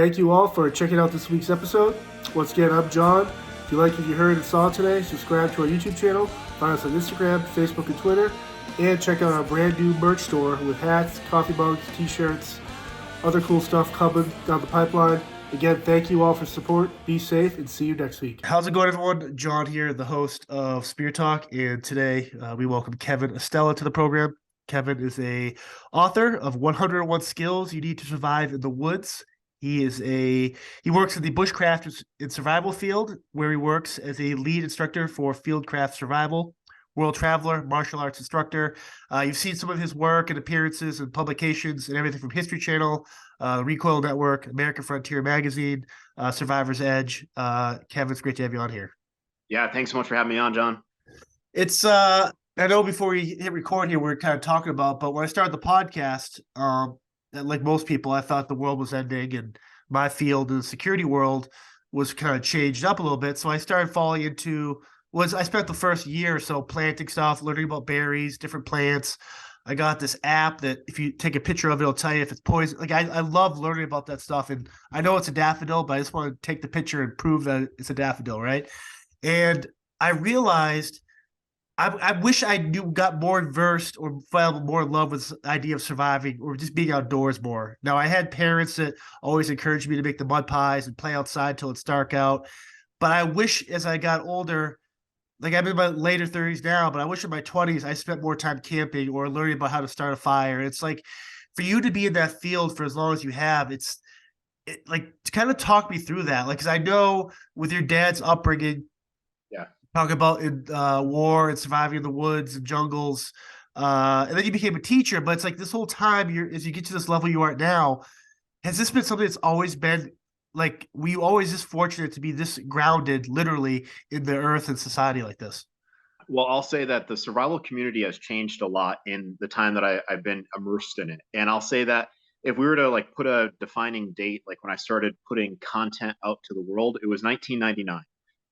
thank you all for checking out this week's episode. Once again, I'm John. If you like what you heard and saw today, subscribe to our YouTube channel, find us on Instagram, Facebook, and Twitter, and check out our brand new merch store with hats, coffee mugs, t-shirts, other cool stuff coming down the pipeline. Again, thank you all for support. Be safe, and see you next week. How's it going, everyone? John here, the host of Spear Talk, and today we welcome Kevin Estela to the program. Kevin is a author of 101 Skills You Need to Survive in the Woods. He works in the bushcraft and survival field, where he works as a lead instructor for Fieldcraft Survival, world traveler, martial arts instructor. You've seen some of his work and appearances and publications and everything from History Channel, Recoil Network, American Frontier Magazine, Survivor's Edge. Kevin, it's great to have you on here. Yeah, thanks so much for having me on, John. It's I know before we hit record here, we're kind of talking about, but when I started the podcast, like most people, I thought the world was ending and my field in the security world was kind of changed up a little bit. So I started falling into I spent the first year or so planting stuff, learning about berries, different plants. I got this app that if you take a picture of it, it'll tell you if it's poison. Like I love learning about that stuff. And I know it's a daffodil, but I just want to take the picture and prove that it's a daffodil, right? And I realized I wish I got more versed or fell more in love with the idea of surviving or just being outdoors more. Now, I had parents that always encouraged me to make the mud pies and play outside till it's dark out. But I wish as I got older, like I'm in my later 30s now, but I wish in my 20s I spent more time camping or learning about how to start a fire. It's like for you to be in that field for as long as you have, like to kind of talk me through that. Like, because I know with your dad's upbringing, talk about in war and surviving in the woods and jungles. And then you became a teacher, but it's like this whole time as you get to this level you are at now, has this been something that's always been like, were you always just fortunate to be this grounded literally in the earth and society like this? Well, I'll say that the survival community has changed a lot in the time that I've been immersed in it. And I'll say that if we were to like put a defining date, like when I started putting content out to the world, it was 1999.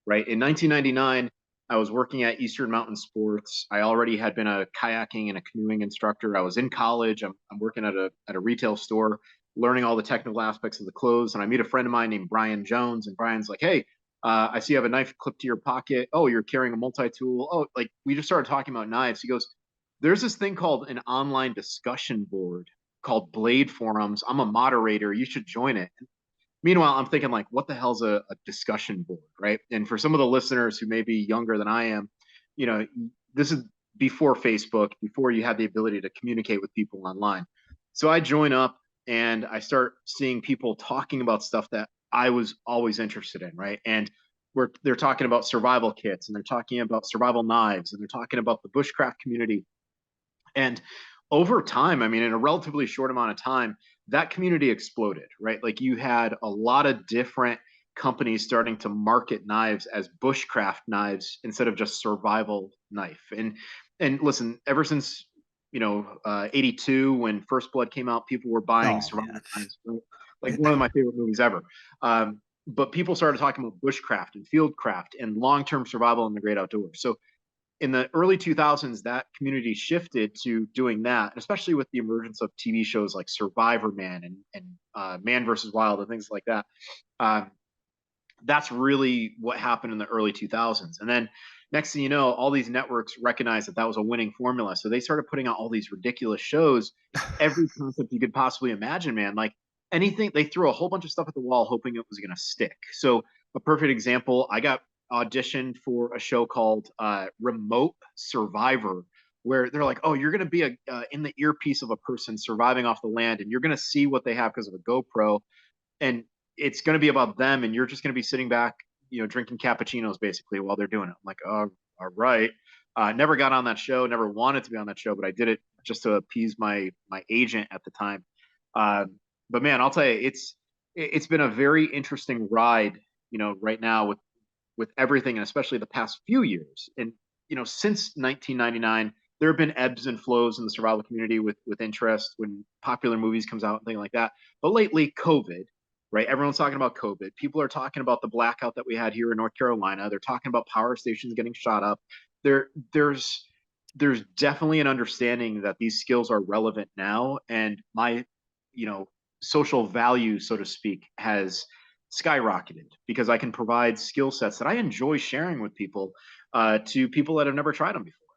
Right. In 1999, I was working at Eastern Mountain Sports. I already had been a kayaking and a canoeing instructor. I was in college. I'm working at a retail store, learning all the technical aspects of the clothes. And I meet a friend of mine named Brian Jones. And Brian's like, hey, I see you have a knife clipped to your pocket. Oh, you're carrying a multi-tool. Oh, like we just started talking about knives. He goes, there's this thing called an online discussion board called Blade Forums. I'm a moderator. You should join it. Meanwhile, I'm thinking like, what the hell's a discussion board, right? And for some of the listeners who may be younger than I am, this is before Facebook, before you had the ability to communicate with people online. So I join up and I start seeing people talking about stuff that I was always interested in, right? And they're talking about survival kits and they're talking about survival knives and they're talking about the bushcraft community. And over time, I mean, in a relatively short amount of time, that community exploded, right? Like you had a lot of different companies starting to market knives as bushcraft knives instead of just survival knife. And listen, ever since 82 when First Blood came out, people were buying survival knives, like one of my favorite movies ever. But people started talking about bushcraft and fieldcraft and long-term survival in the great outdoors. So in the early 2000s, that community shifted to doing that, especially with the emergence of TV shows like Survivor Man and Man vs. Wild and things like that. That's really what happened in the early 2000s. And then next thing you know, all these networks recognized that was a winning formula. So they started putting out all these ridiculous shows, every concept you could possibly imagine, man. Like anything, they threw a whole bunch of stuff at the wall hoping it was going to stick. So a perfect example, I got auditioned for a show called Remote Survivor, where they're like, oh, you're going to be in the earpiece of a person surviving off the land, and you're going to see what they have because of a GoPro, and it's going to be about them, and you're just going to be sitting back, drinking cappuccinos basically while they're doing it. I'm like, oh, all right. Never got on that show, never wanted to be on that show, but I did it just to appease my agent at the time. But man, I'll tell you, it's been a very interesting ride, right now with everything, and especially the past few years. And since 1999, there have been ebbs and flows in the survival community with interest when popular movies comes out and things like that. But lately, COVID, right? Everyone's talking about COVID. People are talking about the blackout that we had here in North Carolina. They're talking about power stations getting shot up. There's definitely an understanding that these skills are relevant now. And my social value, so to speak, has skyrocketed because I can provide skill sets that I enjoy sharing with people, to people that have never tried them before.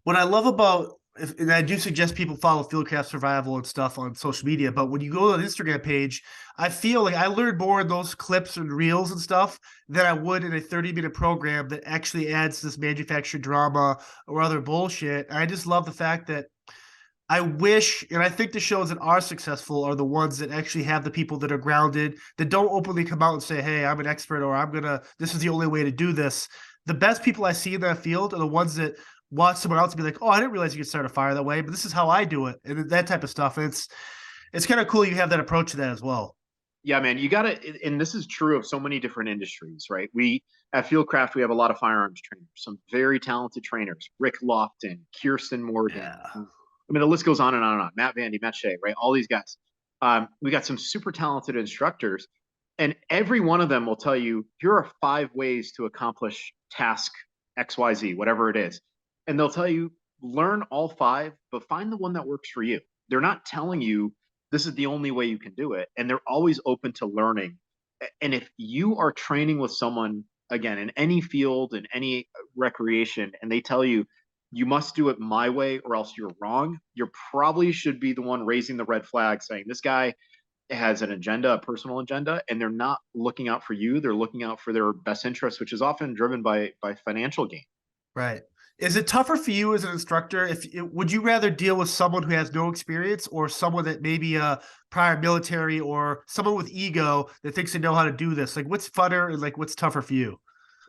What I love about, and I do suggest people follow Fieldcraft Survival and stuff on social media, but when you go to the Instagram page, I feel like I learned more in those clips and reels and stuff than I would in a 30-minute program that actually adds this manufactured drama or other bullshit. I just love the fact that I wish, and I think the shows that are successful are the ones that actually have the people that are grounded, that don't openly come out and say, hey, I'm an expert, or this is the only way to do this. The best people I see in that field are the ones that watch someone else and be like, oh, I didn't realize you could start a fire that way, but this is how I do it. And that type of stuff. And it's kind of cool you have that approach to that as well. Yeah, man, you gotta, and this is true of so many different industries, right? We at Fieldcraft, we have a lot of firearms trainers, some very talented trainers, Rick Lofton, Kirsten Morgan. Yeah. I mean, the list goes on and on and on. Matt Vandy, Matt Shea, right? All these guys. We got some super talented instructors, and every one of them will tell you, here are 5 ways to accomplish task XYZ, whatever it is. And they'll tell you, learn all 5, but find the one that works for you. They're not telling you this is the only way you can do it. And they're always open to learning. And if you are training with someone, again, in any field, in any recreation, and they tell you, you must do it my way or else you're wrong, you probably should be the one raising the red flag saying, this guy has an agenda, a personal agenda, and they're not looking out for you. They're looking out for their best interest, which is often driven by financial gain. Right. Is it tougher for you as an instructor? Would you rather deal with someone who has no experience or someone that maybe prior military or someone with ego that thinks they know how to do this? Like, what's funner and like what's tougher for you?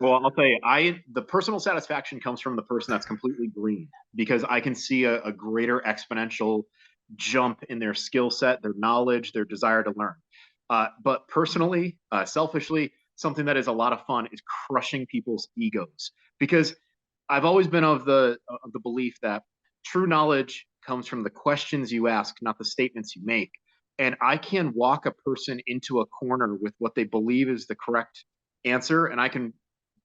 Well, I'll tell you, the personal satisfaction comes from the person that's completely green, because I can see a greater exponential jump in their skill set, their knowledge, their desire to learn. But personally, selfishly, something that is a lot of fun is crushing people's egos, because I've always been of the belief that true knowledge comes from the questions you ask, not the statements you make. And I can walk a person into a corner with what they believe is the correct answer, and I can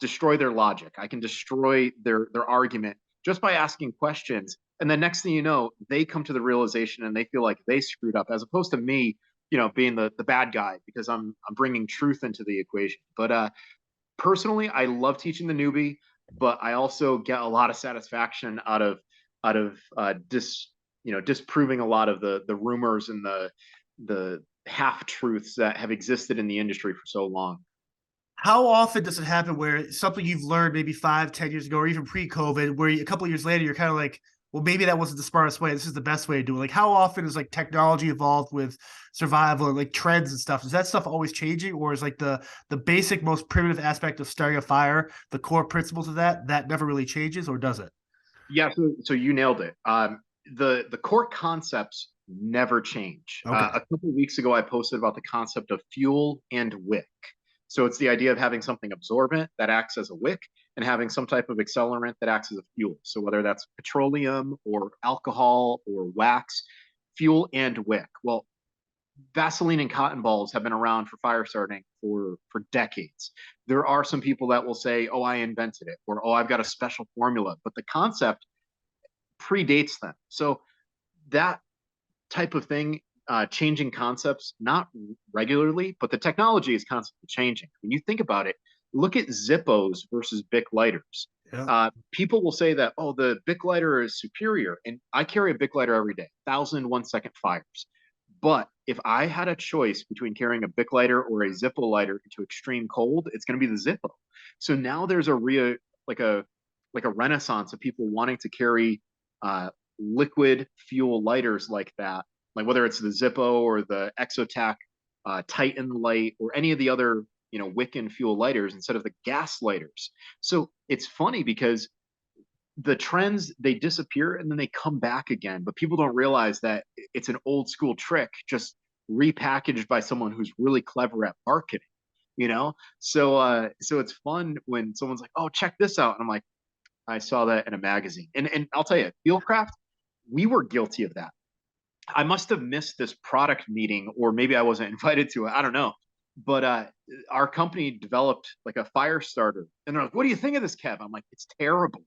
destroy their logic. I can destroy their argument just by asking questions. And then next thing you know, they come to the realization and they feel like they screwed up, as opposed to me, being the bad guy because I'm bringing truth into the equation. But personally, I love teaching the newbie, but I also get a lot of satisfaction out of disproving a lot of the rumors and the half truths that have existed in the industry for so long. How often does it happen where something you've learned maybe 5-10 years ago, or even pre-COVID, where a couple of years later, you're kind of like, well, maybe that wasn't the smartest way. This is the best way to do it. Like, how often is like technology evolved with survival and like trends and stuff? Is that stuff always changing, or is like the basic, most primitive aspect of starting a fire, the core principles of that never really changes, or does it? Yeah, so you nailed it. The core concepts never change. Okay. A couple of weeks ago, I posted about the concept of fuel and wick. So it's the idea of having something absorbent that acts as a wick and having some type of accelerant that acts as a fuel. So whether that's petroleum or alcohol or wax, fuel and wick. Well, Vaseline and cotton balls have been around for fire starting for decades. There are some people that will say, oh, I invented it, or, oh, I've got a special formula, but the concept predates them. So that type of thing, changing concepts, not regularly, but the technology is constantly changing. When you think about it, look at Zippos versus Bic lighters. Yeah. People will say that, oh, the Bic lighter is superior. And I carry a Bic lighter every day, 1,001 fires. But if I had a choice between carrying a Bic lighter or a Zippo lighter into extreme cold, it's going to be the Zippo. So now there's a renaissance of people wanting to carry liquid fuel lighters like that, like whether it's the Zippo or the Exotac Titan light or any of the other wick and fuel lighters instead of the gas lighters. So it's funny because the trends, they disappear and then they come back again, but people don't realize that it's an old school trick just repackaged by someone who's really clever at marketing, so it's fun when someone's like, oh, check this out, and I'm like, I saw that in a magazine. And I'll tell you, Fieldcraft, we were guilty of that. I must have missed this product meeting, or maybe I wasn't invited to it, I don't know, but our company developed like a fire starter, and they're like, what do you think of this, Kev? I'm like, it's terrible.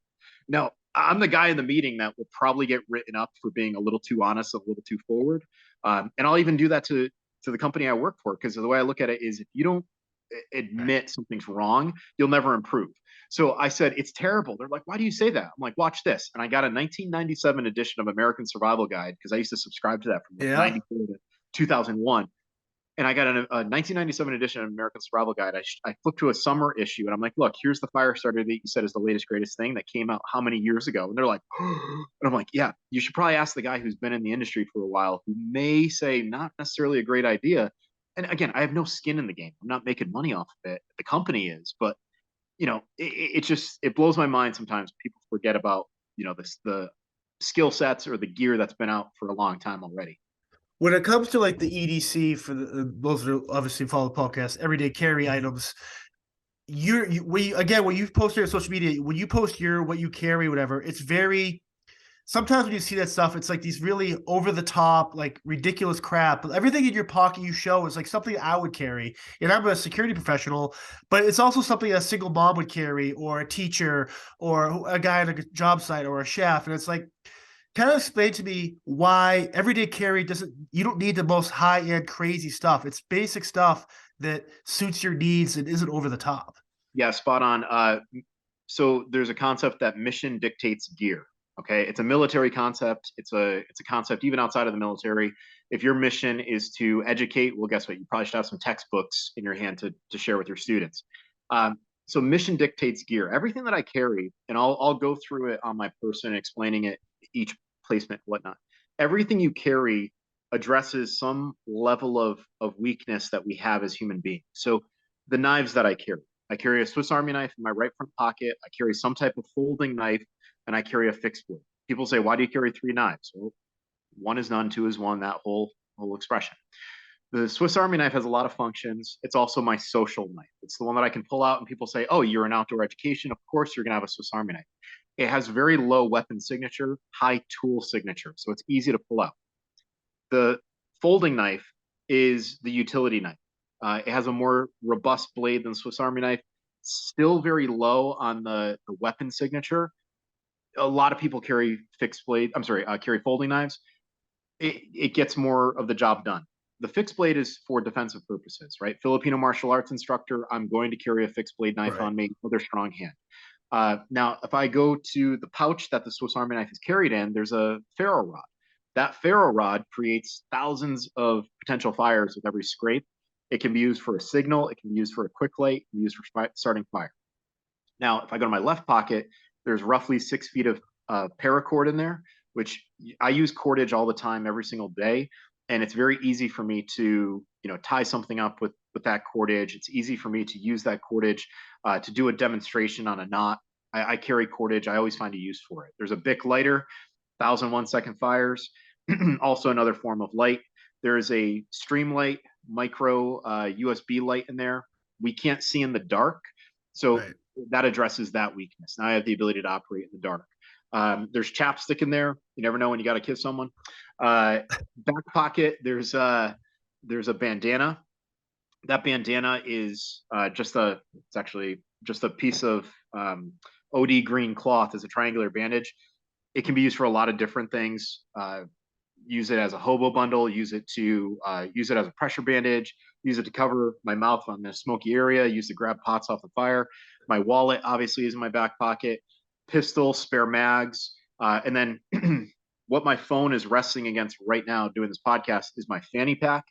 Now, I'm the guy in the meeting that will probably get written up for being a little too honest, a little too forward. And I'll even do that to to the company I work for, because the way I look at it is, if you don't admit something's wrong, you'll never improve. So I said, it's terrible. They're like, why do you say that? I'm like, watch this. And I got a 1997 edition of American Survival Guide, because I used to subscribe to that from like Yeah. 94 to 2001. And I got a 1997 edition of American Survival Guide. I flipped to a summer issue, and I'm like, look, here's the fire starter that you said is the latest, greatest thing that came out how many years ago? And they're like, and I'm like, yeah, you should probably ask the guy who's been in the industry for a while, who may say not necessarily a great idea. And again, I have no skin in the game. I'm not making money off of it. The company is, but it just, it blows my mind sometimes. People forget about, the skill sets or the gear that's been out for a long time already. When it comes to like the EDC, for those that obviously follow the podcast, everyday carry items, when you post your social media, when you post what you carry, whatever, it's very, sometimes when you see that stuff, it's like these really over the top, like ridiculous crap. Everything in your pocket you show is like something I would carry. And I'm a security professional, but it's also something a single mom would carry, or a teacher, or a guy at a job site, or a chef. And it's like, kind of explain to me why everyday carry you don't need the most high-end crazy stuff. It's basic stuff that suits your needs and isn't over the top. Yeah, spot on. So there's a concept that mission dictates gear. Okay, it's a military concept. It's a concept even outside of the military. If your mission is to educate, well, guess what? You probably should have some textbooks in your hand to share with your students. So mission dictates gear. Everything that I carry, and I'll go through it on my person, explaining it, each placement, whatnot. Everything you carry addresses some level of weakness that we have as human beings. So the knives that I carry a Swiss Army knife in my right front pocket. I carry some type of folding knife, and I carry a fixed blade. People say, why do you carry 3 knives? Well, 1 is none, 2 is 1, that whole expression. The Swiss Army knife has a lot of functions. It's also my social knife. It's the one that I can pull out and people say, oh, you're in outdoor education, of course you're gonna have a Swiss Army knife. It has very low weapon signature, high tool signature, so it's easy to pull out. The folding knife is the utility knife. It has a more robust blade than the Swiss Army knife, still very low on the weapon signature. A lot of people carry carry folding knives. It gets more of the job done. The fixed blade is for defensive purposes, right? Filipino martial arts instructor, I'm going to carry a fixed blade knife on me with their strong hand. Now, if I go to the pouch that the Swiss Army knife is carried in, there's a ferro rod. That ferro rod creates thousands of potential fires with every scrape. It can be used for a signal. It can be used for a quick light. It can be used for starting fire. Now, if I go to my left pocket, there's roughly 6 feet of paracord in there, which I use cordage all the time, every single day. And it's very easy for me to, tie something up with that cordage. It's easy for me to use that cordage to do a demonstration on a knot. I carry cordage. I always find a use for it. There's a Bic lighter, 1,001 second fires, also another form of light. There's a Streamlight micro USB light in there. We can't see in the dark, so that addresses that weakness. Now I have the ability to operate in the dark. There's chapstick in there. You never know when you got to kiss someone. Back pocket, there's a bandana. That bandana is it's actually just a piece of OD green cloth as a triangular bandage. It can be used for a lot of different things. Use it as a hobo bundle, use it as a pressure bandage, use it to cover my mouth on the smoky area, use to grab pots off the fire. My wallet obviously is in my back pocket, pistol, spare mags, and then what my phone is resting against right now doing this podcast is my fanny pack.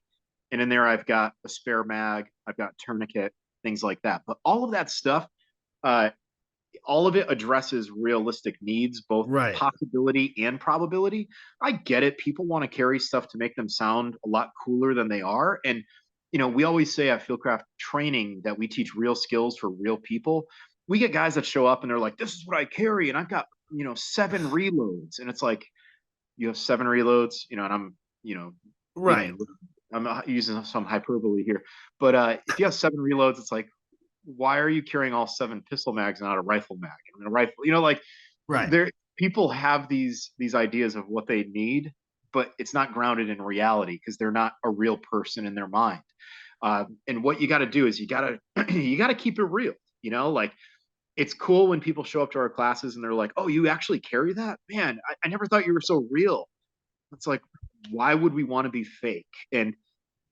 And in there, I've got a spare mag, I've got tourniquet, things like that. But all of that stuff, all of it addresses realistic needs, both possibility and probability. I get it. People want to carry stuff to make them sound a lot cooler than they are. And, we always say at Fieldcraft training that we teach real skills for real people. We get guys that show up and they're like, this is what I carry. And I've got, 7 reloads. And it's like, you have 7 reloads, and I'm, I'm using some hyperbole here. But if you have 7 reloads, it's like, why are you carrying all 7 pistol mags and not a rifle mag? I mean, a rifle, people have these ideas of what they need, but it's not grounded in reality because they're not a real person in their mind. And what you got to do is you got to keep it real. It's cool when people show up to our classes and they're like, oh, you actually carry that? Man, I never thought you were so real. It's like, why would we want to be fake? And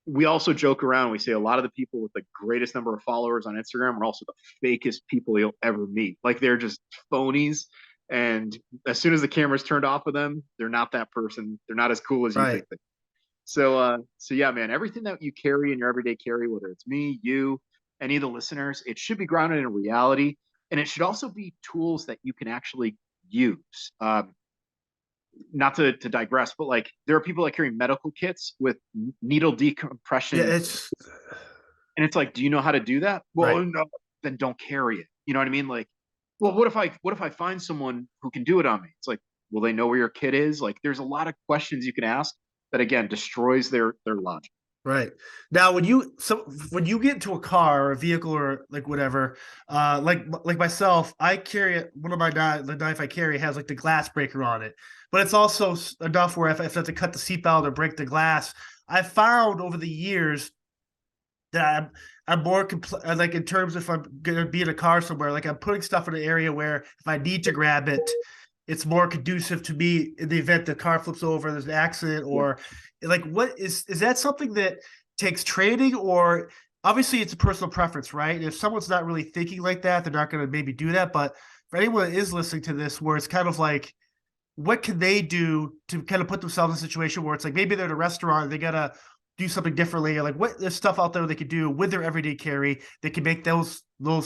we also joke around. We say a lot of the people with the greatest number of followers on Instagram are also the fakest people you'll ever meet. Like they're just phonies. And as soon as the camera's turned off of them, they're not that person. They're not as cool as you Right. think they. So yeah, man, everything that you carry in your everyday carry, whether it's me, you, any of the listeners, it should be grounded in reality, and it should also be tools that you can actually use. Not to digress, but like there are people that carry medical kits with needle Yeah, decompression, it's and it's like, do you know how to do that? right. Well, no, then don't carry it. You know what I mean? Like, well, what if I find someone who can do it on me? It's like, will they know where your kit is? Like, there's a lot of questions you can ask that again destroys their logic. Right. Now, when you get into a car or a vehicle or like whatever, like myself, I carry one of my the knife I carry has like the glass breaker on it, but it's also enough where if I have to cut the seatbelt or break the glass, I found over the years that I'm more like in terms if I'm gonna be in a car somewhere, like I'm putting stuff in an area where if I need to grab it, it's more conducive to me in the event the car flips over, there's an accident, Yeah. or like what is that something that takes training, or obviously it's a personal preference, right? If someone's not really thinking like that, they're not going to maybe do that. But for anyone that is listening to this, where it's kind of like, what can they do to kind of put themselves in a situation where it's like maybe they're at a restaurant and they gotta do something differently, or like what there's stuff out there they could do with their everyday carry that can make those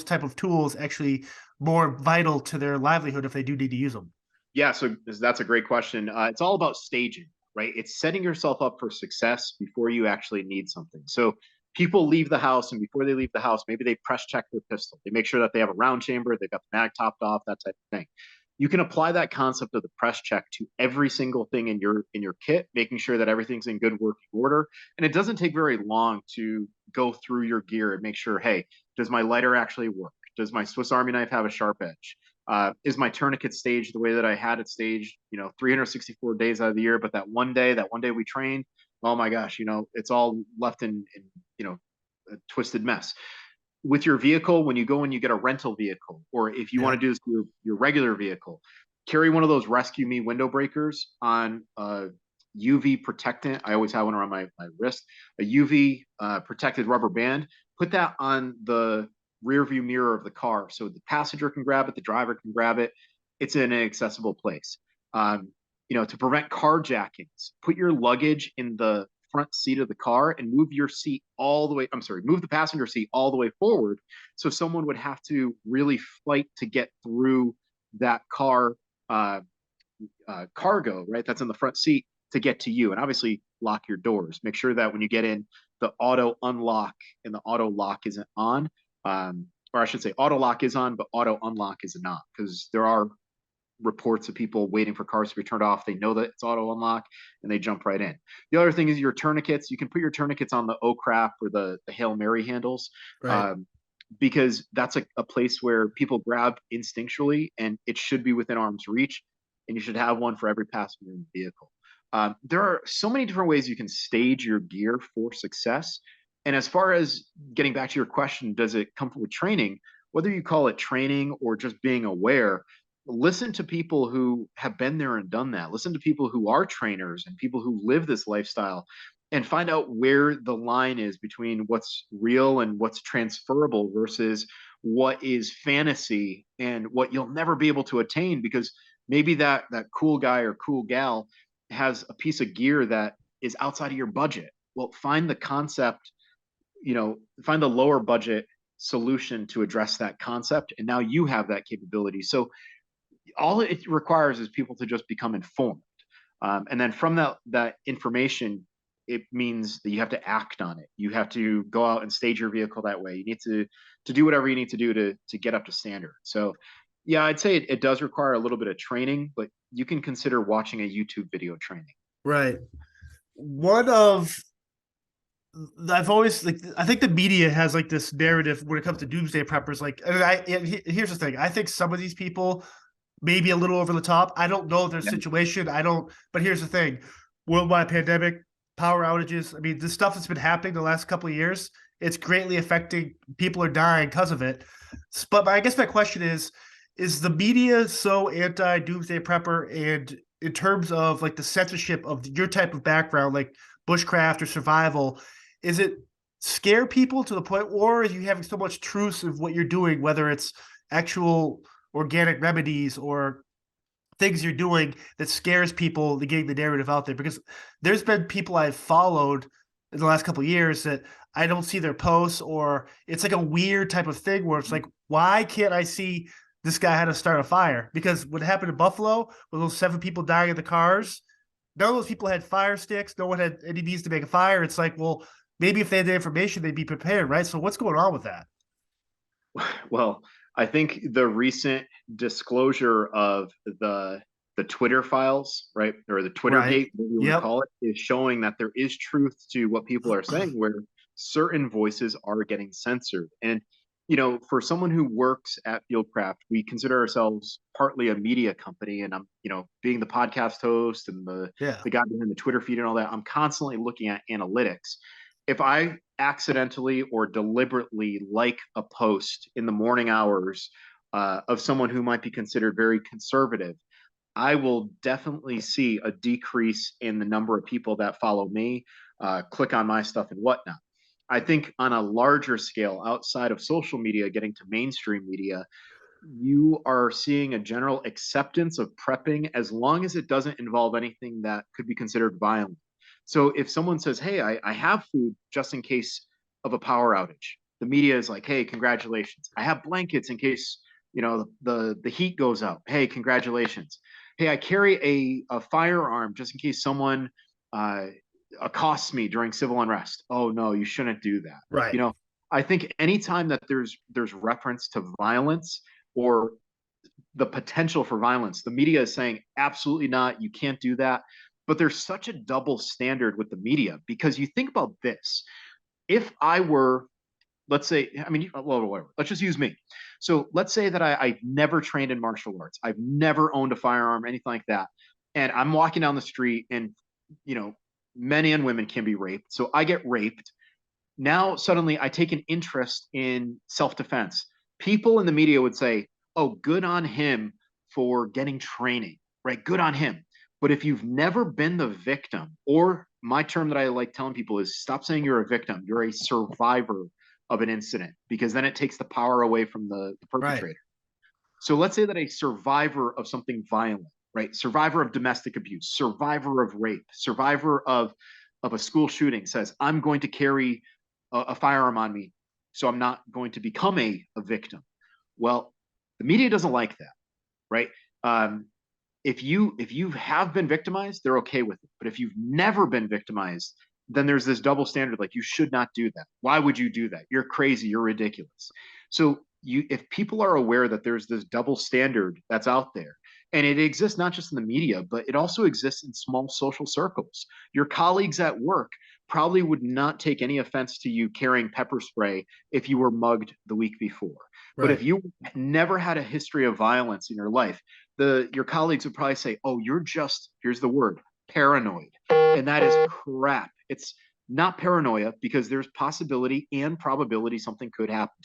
type of tools actually more vital to their livelihood if they do need to use them. Yeah, so that's a great question. It's all about staging, right? It's setting yourself up for success before you actually need something. So people leave the house, and before they leave the house, maybe they press check their pistol. They make sure that they have a round chamber, they've got the mag topped off, that type of thing. You can apply that concept of the press check to every single thing in your kit, making sure that everything's in good working order. And it doesn't take very long to go through your gear and make sure, hey, does my lighter actually work? Does my Swiss Army knife have a sharp edge? Is my tourniquet staged the way that I had it staged, 364 days out of the year, but that one day we trained, oh my gosh, it's all left in a twisted mess. With your vehicle, when you go and you get a rental vehicle, or if you Yeah. want to do this with your regular vehicle, carry one of those Rescue Me window breakers on UV protectant. I always have one around my wrist, a UV protected rubber band. Put that on the rear view mirror of the car so the passenger can grab it, the driver can grab it. It's in an accessible place. To prevent carjackings, put your luggage in the front seat of the car and move your seat all the way. I'm sorry, move the passenger seat all the way forward. So someone would have to really fight to get through that car cargo, right? That's in the front seat to get to you. And obviously lock your doors. Make sure that when you get in, the auto unlock and the auto lock isn't on. Or I should say auto lock is on, but auto unlock is not, because there are reports of people waiting for cars to be turned off. They know that it's auto unlock and they jump right in. The other thing is your tourniquets. You can put your tourniquets on the O-Craft or the Hail Mary handles. Right. Because that's a place where people grab instinctually, and it should be within arm's reach, and you should have one for every passenger in the vehicle. There are so many different ways you can stage your gear for success. And as far as getting back to your question, does it come with training? Whether you call it training or just being aware, listen to people who have been there and done that. Listen to people who are trainers and people who live this lifestyle, and find out where the line is between what's real and what's transferable versus what is fantasy and what you'll never be able to attain, because maybe that cool guy or cool gal has a piece of gear that is outside of your budget. Well, find the concept, find the lower budget solution to address that concept, and now you have that capability. So all it requires is people to just become informed, and then from that information, it means that you have to act on it. You have to go out and stage your vehicle that way. You need to do whatever you need to do to get up to standard. So yeah, I'd say it does require a little bit of training, but you can consider watching a YouTube video training. Right. One of I've always I think the media has like this narrative when it comes to doomsday preppers. Like, here's the thing. I think some of these people maybe a little over the top. I don't know their situation. But here's the thing: worldwide pandemic, power outages. I mean, the stuff that's been happening the last couple of years, it's greatly affecting. People are dying because of it. But I guess my question is the media so anti doomsday prepper, and in terms of like the censorship of your type of background, like bushcraft or survival, is it scare people to the point, or are you having so much truth of what you're doing, whether it's actual organic remedies or things you're doing that scares people to getting the narrative out there? Because there's been people I've followed in the last couple of years that I don't see their posts, or it's like a weird type of thing where it's like, why can't I see this guy how to start a fire? Because what happened in Buffalo with those 7 people dying in the cars, none of those people had fire sticks. No one had any means to make a fire. It's like, well, maybe if they had the information, they'd be prepared, right? So what's going on with that? Well, I think the recent disclosure of the Twitter files, right, or the Twitter Right. gate, whatever you want to call it, is showing that there is truth to what people are saying, where certain voices are getting censored. And for someone who works at Fieldcraft, we consider ourselves partly a media company, and I'm, being the podcast host and the guy behind the Twitter feed and all that, I'm constantly looking at analytics. If I accidentally or deliberately like a post in the morning hours of someone who might be considered very conservative, I will definitely see a decrease in the number of people that follow me, click on my stuff and whatnot. I think on a larger scale, outside of social media, getting to mainstream media, you are seeing a general acceptance of prepping as long as it doesn't involve anything that could be considered violent. So if someone says, hey, I have food just in case of a power outage, the media is like, hey, congratulations. I have blankets in case the heat goes out. Hey, congratulations. Hey, I carry a firearm just in case someone accosts me during civil unrest. Oh no, you shouldn't do that. Right. I think anytime that there's reference to violence or the potential for violence, the media is saying absolutely not, you can't do that. But there's such a double standard with the media, because you think about this. If I were, let's say, whatever, let's just use me. So let's say that I've never trained in martial arts. I've never owned a firearm, anything like that. And I'm walking down the street and, men and women can be raped. So I get raped. Now, suddenly I take an interest in self-defense. People in the media would say, oh, good on him for getting training, right? Good on him. But if you've never been the victim, or my term that I like telling people is stop saying you're a victim, you're a survivor of an incident, because then it takes the power away from the perpetrator. Right. So let's say that a survivor of something violent, right? Survivor of domestic abuse, survivor of rape, survivor of a school shooting says, I'm going to carry a firearm on me, so I'm not going to become a victim. Well, the media doesn't like that, right? If you have been victimized, they're okay with it. But if you've never been victimized, then there's this double standard, like you should not do that. Why would you do that? You're crazy, you're ridiculous. So if people are aware that there's this double standard that's out there, and it exists not just in the media, but it also exists in small social circles. Your colleagues at work probably would not take any offense to you carrying pepper spray if you were mugged the week before. Right. But if you never had a history of violence in your life, your colleagues would probably say, oh, you're just, here's the word, paranoid. And that is crap. It's not paranoia, because there's possibility and probability something could happen.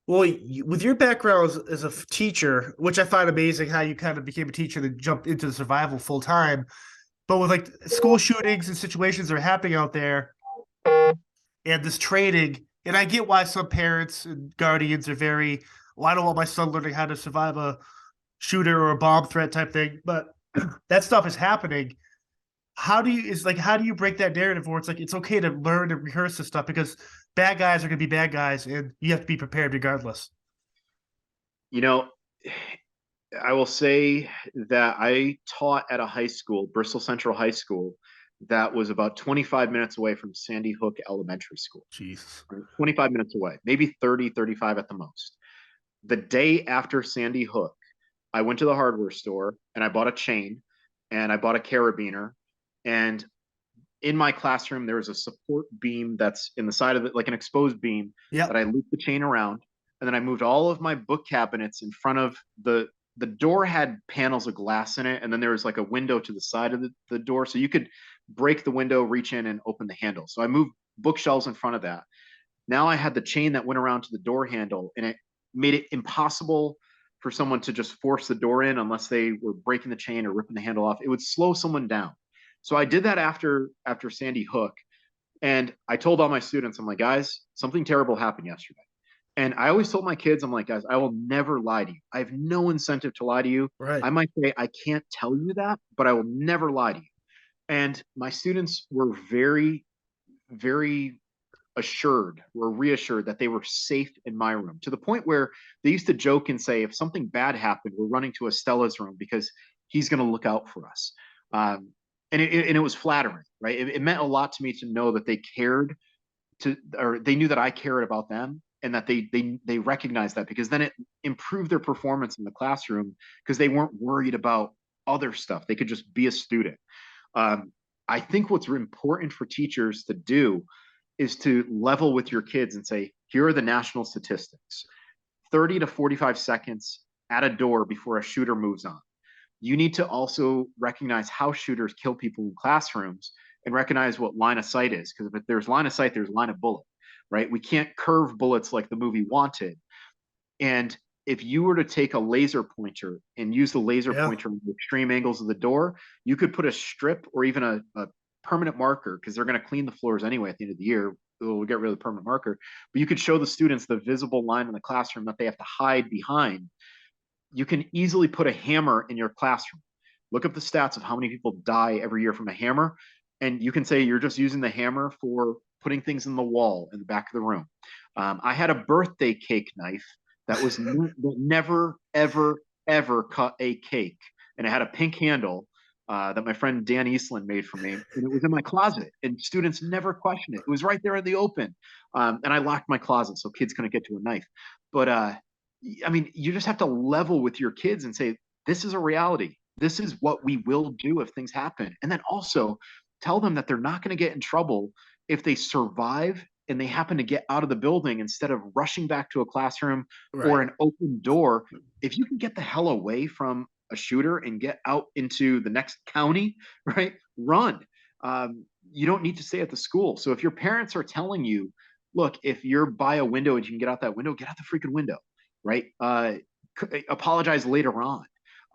Well, with your background as a teacher, which I find amazing how you kind of became a teacher and jumped into the survival full time, but with like school shootings and situations that are happening out there and this training, and I get why some parents and guardians are very, well, I don't want my son learning how to survive a shooter or a bomb threat type thing, but that stuff is happening. How do you break that narrative where it's like it's okay to learn and rehearse this stuff, because bad guys are going to be bad guys and you have to be prepared regardless? I will say that I taught at a high school, Bristol Central High School, that was about 25 minutes away from Sandy Hook Elementary School. Jesus. 25 minutes away, maybe 30, 35 at the most. The day after Sandy Hook, I went to the hardware store and I bought a chain and I bought a carabiner. And in my classroom, there was a support beam that's in the side of it, like an exposed beam, that I looped the chain around. And then I moved all of my book cabinets in front of the door had panels of glass in it. And then there was like a window to the side of the door. So you could break the window, reach in and open the handle. So I moved bookshelves in front of that. Now I had the chain that went around to the door handle, and it made it impossible for someone to just force the door in unless they were breaking the chain or ripping the handle off. It would slow someone down. So I did that after Sandy Hook. And I told all my students, I'm like, guys, something terrible happened yesterday. And I always told my kids, I'm like, guys, I will never lie to you. I have no incentive to lie to you. Right. I might say, I can't tell you that, but I will never lie to you. And my students were very, very assured, were reassured that they were safe in my room, to the point where they used to joke and say, if something bad happened, we're running to Estela's room because he's going to look out for us. And it was flattering, right? It meant a lot to me to know that they cared or they knew that I cared about them, and that they recognized that, because then it improved their performance in the classroom, because they weren't worried about other stuff. They could just be a student. I think what's important for teachers to do is to level with your kids and say, here are the national statistics: 30 to 45 seconds at a door before a shooter moves on. You need to also recognize how shooters kill people in classrooms, and recognize what line of sight is. Because if there's line of sight, there's line of bullet, right? We can't curve bullets like the movie Wanted. And if you were to take a laser pointer and use the laser pointer in the extreme angles of the door, you could put a strip or even a permanent marker, because they're going to clean the floors anyway at the end of the year. We'll get rid of the permanent marker. But you could show the students the visible line in the classroom that they have to hide behind. You can easily put a hammer in your classroom. Look up the stats of how many people die every year from a hammer, and you can say you're just using the hammer for putting things in the wall in the back of the room. I had a birthday cake knife that was that never, ever, ever cut a cake, and it had a pink handle that my friend Dan Eastland made for me, and it was in my closet, and students never questioned it. It was right there in the open, and I locked my closet so kids couldn't get to a knife. But I mean, you just have to level with your kids and say, this is a reality. This is what we will do if things happen. And then also tell them that they're not going to get in trouble if they survive and they happen to get out of the building instead of rushing back to a classroom or an open door. If you can get the hell away from a shooter and get out into the next county, right? Run. You don't need to stay at the school. So if your parents are telling you, look, if you're by a window and you can get out that window, get out the freaking window, right? Apologize later on.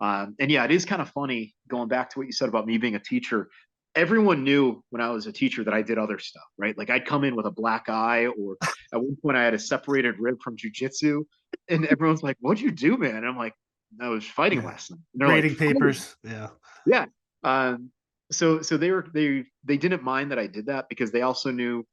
And yeah, it is kind of funny, going back to what you said about me being a teacher. Everyone knew when I was a teacher that I did other stuff, right? Like I'd come in with a black eye, or at one point I had a separated rib from jujitsu, and everyone's like, "What'd you do, man?" And I'm like, "I was fighting last night." And they're Grading like, papers. Yeah. So they didn't mind that I did that, because they also knew,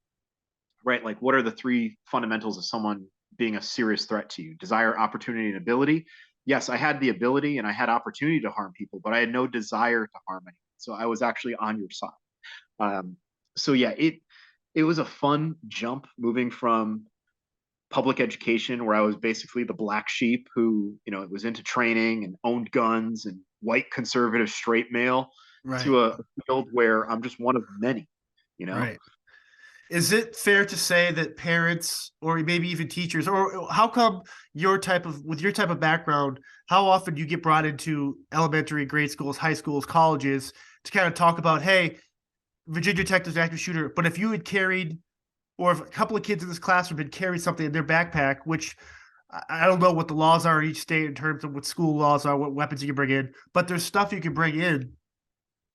right? Like, what are the three fundamentals of someone being a serious threat to you? Desire, opportunity, and ability. Yes, I had the ability and I had opportunity to harm people, but I had no desire to harm anyone. So I was actually on your side. So yeah, it was a fun jump moving from public education, where I was basically the black sheep who, was into training and owned guns and white conservative straight male, to a field where I'm just one of many, Right. Is it fair to say that parents, or maybe even teachers, or how come with your type of background, how often do you get brought into elementary, grade schools, high schools, colleges to kind of talk about, hey, Virginia Tech is an active shooter, but if you had carried, or if a couple of kids in this classroom had carried something in their backpack, which I don't know what the laws are in each state in terms of what school laws are, what weapons you can bring in, but there's stuff you can bring in.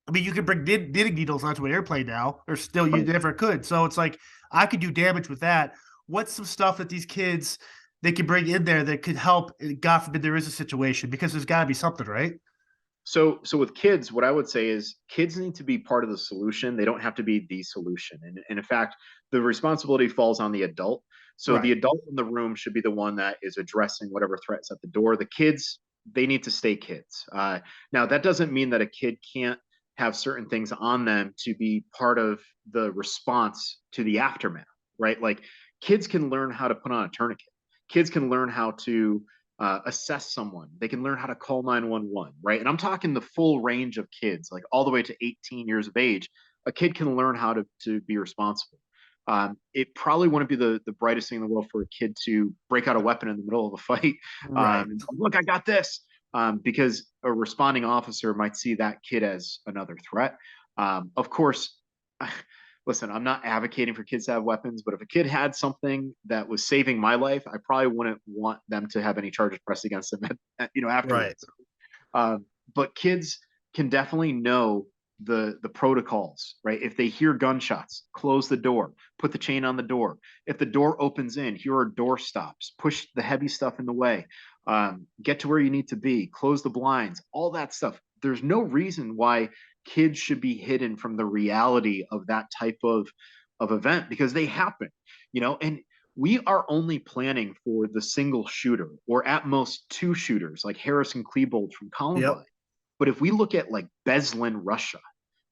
I mean, you can bring knitting needles onto an airplane now, or still you never could. So it's like, I could do damage with that. What's some stuff that these kids, they can bring in there that could help? God forbid there is a situation, because there's got to be something, right? So with kids, what I would say is kids need to be part of the solution. They don't have to be the solution. And in fact, the responsibility falls on the adult. So the adult in the room should be the one that is addressing whatever threat is at the door. The kids, they need to stay kids. Now, that doesn't mean that a kid can't have certain things on them to be part of the response to the aftermath, right? Like, kids can learn how to put on a tourniquet. Kids can learn how to assess someone. They can learn how to call 911, right? And I'm talking the full range of kids, like all the way to 18 years of age. A kid can learn how to be responsible. It probably wouldn't be the brightest thing in the world for a kid to break out a weapon in the middle of a fight. Look, I got this. Because a responding officer might see that kid as another threat. Of course, listen, I'm not advocating for kids to have weapons, but if a kid had something that was saving my life, I probably wouldn't want them to have any charges pressed against them, afterwards. But kids can definitely know the protocols, right? If they hear gunshots, close the door, put the chain on the door. If the door opens in, here are door stops, push the heavy stuff in the way, get to where you need to be, close the blinds, all that stuff. There's no reason why kids should be hidden from the reality of that type of event, because they happen, and we are only planning for the single shooter or at most two shooters like Harrison Klebold from Columbine. Yep. But if we look at like Beslan, Russia,